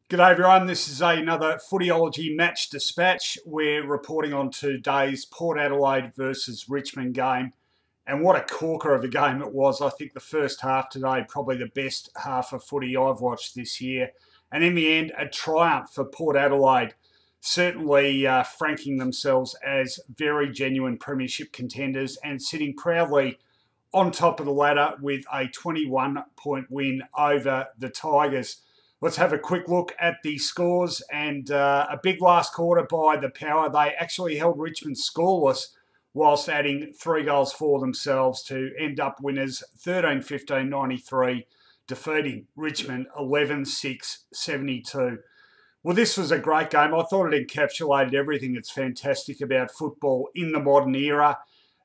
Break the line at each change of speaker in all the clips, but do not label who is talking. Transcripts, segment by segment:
G'day everyone, this is another Footyology Match Dispatch. We're reporting on today's Port Adelaide versus Richmond game. And what a corker of a game it was. I think the first half today, probably the best half of footy I've watched this year. And in the end, a triumph for Port Adelaide, certainly franking themselves as very genuine premiership contenders and sitting proudly on top of the ladder with a 21-point win over the Tigers. Let's have a quick look at the scores and a big last quarter by the Power. They actually held Richmond scoreless whilst adding 3 goals for themselves to end up winners 13-15-93, defeating Richmond 11-6-72. Well, this was a great game. I thought it encapsulated everything that's fantastic about football in the modern era.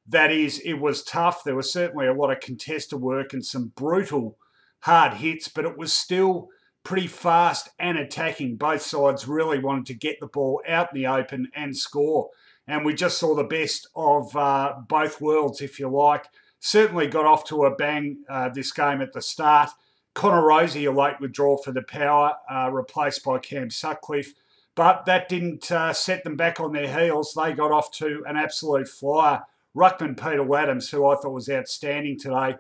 That is, it was tough. There was certainly a lot of contested work and some brutal hard hits, but it was still pretty fast and attacking. Both sides really wanted to get the ball out in the open and score. And we just saw the best of both worlds, if you like. Certainly got off to a bang this game at the start. Connor Rosie, a late withdrawal for the Power, replaced by Cam Sutcliffe. But that didn't set them back on their heels. They got off to an absolute flyer. Ruckman Peter Adams, who I thought was outstanding today,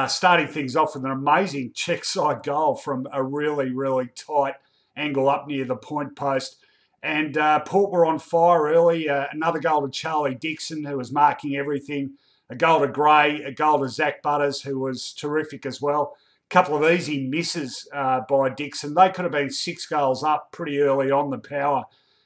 starting things off with an amazing check side goal from a really, really tight angle up near the point post. And Port were on fire early. Another goal to Charlie Dixon, who was marking everything. A goal to Gray, a goal to Zach Butters, who was terrific as well. A couple of easy misses by Dixon. They could have been 6 goals up pretty early on, the Power.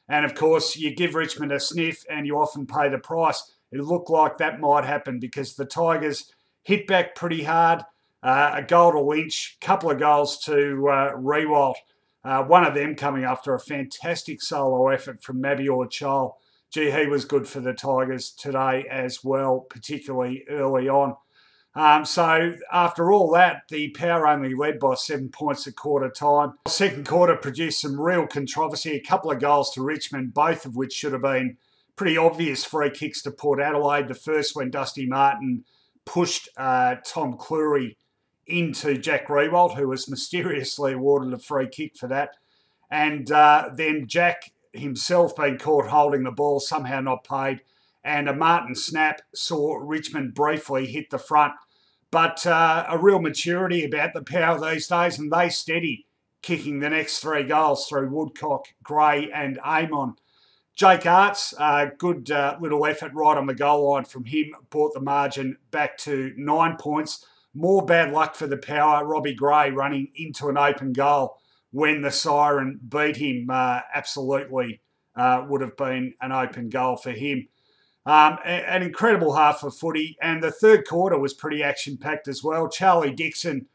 And of course, you give Richmond a sniff and you often pay the price. It looked like that might happen because the Tigers hit back pretty hard. A goal to Lynch, a couple of goals to Rewalt. One of them coming after a fantastic solo effort from Mabior Chol. Gee, he was good for the Tigers today as well, particularly early on. So after all that, the Power only led by 7 points at quarter time. Second quarter produced some real controversy. A couple of goals to Richmond, both of which should have been pretty obvious free kicks to Port Adelaide. The first when Dusty Martin pushed Tom Cleary into Jack Rewalt, who was mysteriously awarded a free kick for that. And then Jack himself being caught holding the ball, somehow not paid. And a Martin snap saw Richmond briefly hit the front. But a real maturity about the Power these days, and they steady, kicking the next 3 goals through Woodcock, Gray and Amon. Jake Arts, good little effort right on the goal line from him, brought the margin back to 9 points. More bad luck for the Power. Robbie Gray running into an open goal when the siren beat him. Absolutely would have been an open goal for him. An incredible half of footy, and the third quarter was pretty action-packed as well. Charlie Dixon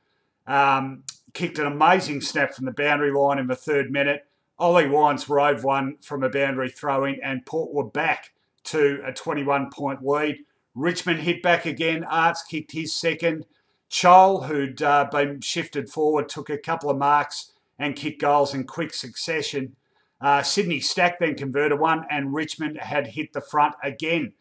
kicked an amazing snap from the boundary line in the 3rd minute. Ollie Wines rove one from a boundary throw-in, and Port were back to a 21-point lead. Richmond hit back again. Arts kicked his second. Chol, who'd been shifted forward, took a couple of marks and kicked goals in quick succession. Sydney Stack then converted one, and Richmond had hit the front again.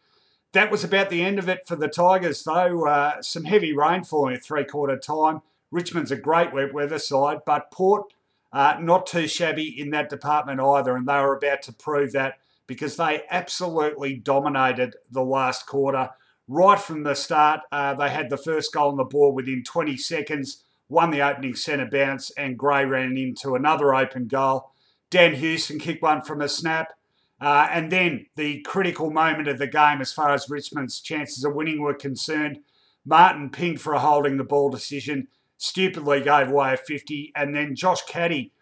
That was about the end of it for the Tigers, though. Some heavy rainfall in three-quarter time. Richmond's a great wet weather side, but Port not too shabby in that department either, and they were about to prove that because they absolutely dominated the last quarter. Right from the start, they had the first goal on the board within 20 seconds, won the opening centre bounce, and Gray ran into another open goal. Dan Houston kicked one from a snap. And then the critical moment of the game as far as Richmond's chances of winning were concerned, Martin pinged for a holding the ball decision, stupidly gave away a 50, and then Josh Caddy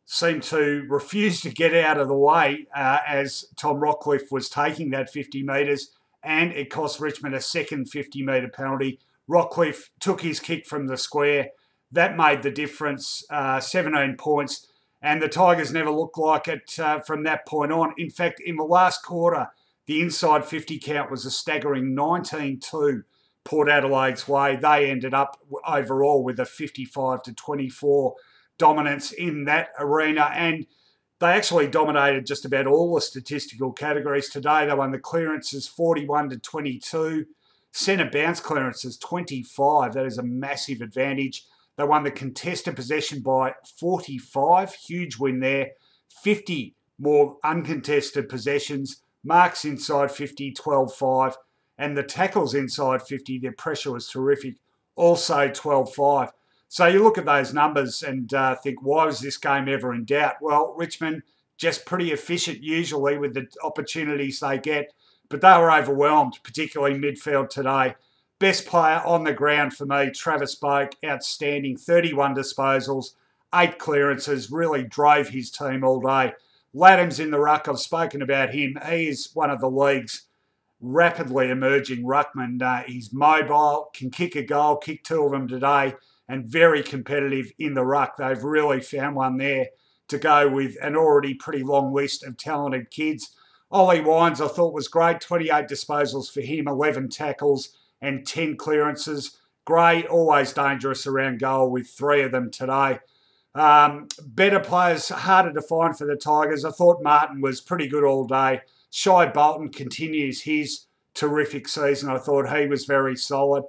seemed to refuse to get out of the way as Tom Rockcliffe was taking that 50 metres, and it cost Richmond a second 50-metre penalty. Rockcliffe took his kick from the square. That made the difference, 17 points, and the Tigers never looked like it from that point on. In fact, in the last quarter, the inside 50 count was a staggering 19-2 Port Adelaide's way. They ended up overall with a 55-24 dominance in that arena, and they actually dominated just about all the statistical categories today. They won the clearances 41-22, centre bounce clearances 25. That is a massive advantage. They won the contested possession by 45, huge win there. 50 more uncontested possessions, marks inside 50, 12-5, and the tackles inside 50, their pressure was terrific, also 12-5. So you look at those numbers and think, why was this game ever in doubt? Well, Richmond just pretty efficient usually with the opportunities they get, but they were overwhelmed, particularly midfield today. Best player on the ground for me, Travis Boak, outstanding, 31 disposals, 8 clearances, really drove his team all day. Laddam's in the ruck, I've spoken about him. He is one of the league's rapidly emerging ruckmen. He's mobile, can kick a goal, kicked 2 of them today, and very competitive in the ruck. They've really found one there to go with an already pretty long list of talented kids. Ollie Wines, I thought, was great. 28 disposals for him, 11 tackles and 10 clearances. Gray, always dangerous around goal with 3 of them today. Better players, harder to find for the Tigers. I thought Martin was pretty good all day. Shai Bolton continues his terrific season. I thought he was very solid.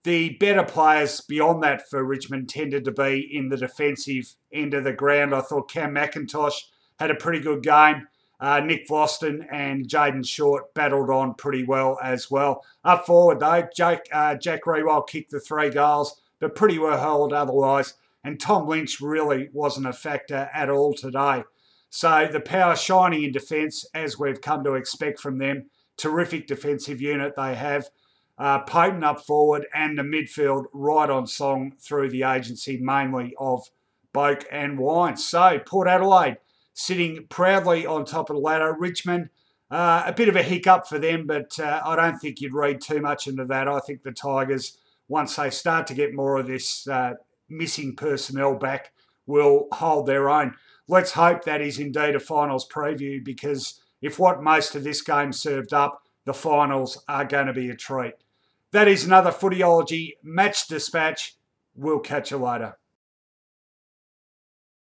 The better players beyond that for Richmond tended to be in the defensive end of the ground. I thought Cam McIntosh had a pretty good game. Nick Voston and Jaden Short battled on pretty well as well. Up forward though, Jack Rewell kicked the 3 goals, but pretty well held otherwise. And Tom Lynch really wasn't a factor at all today. So the power shining in defence, as we've come to expect from them. Terrific defensive unit they have. Potent up forward and the midfield right on song through the agency, mainly of Boak and Wines. So Port Adelaide sitting proudly on top of the ladder. Richmond, a bit of a hiccup for them, but I don't think you'd read too much into that. I think the Tigers, once they start to get more of this missing personnel back, will hold their own. Let's hope that is indeed a finals preview, because if what most of this game served up, the finals are going to be a treat. That is another Footyology Match Dispatch. We'll catch you later.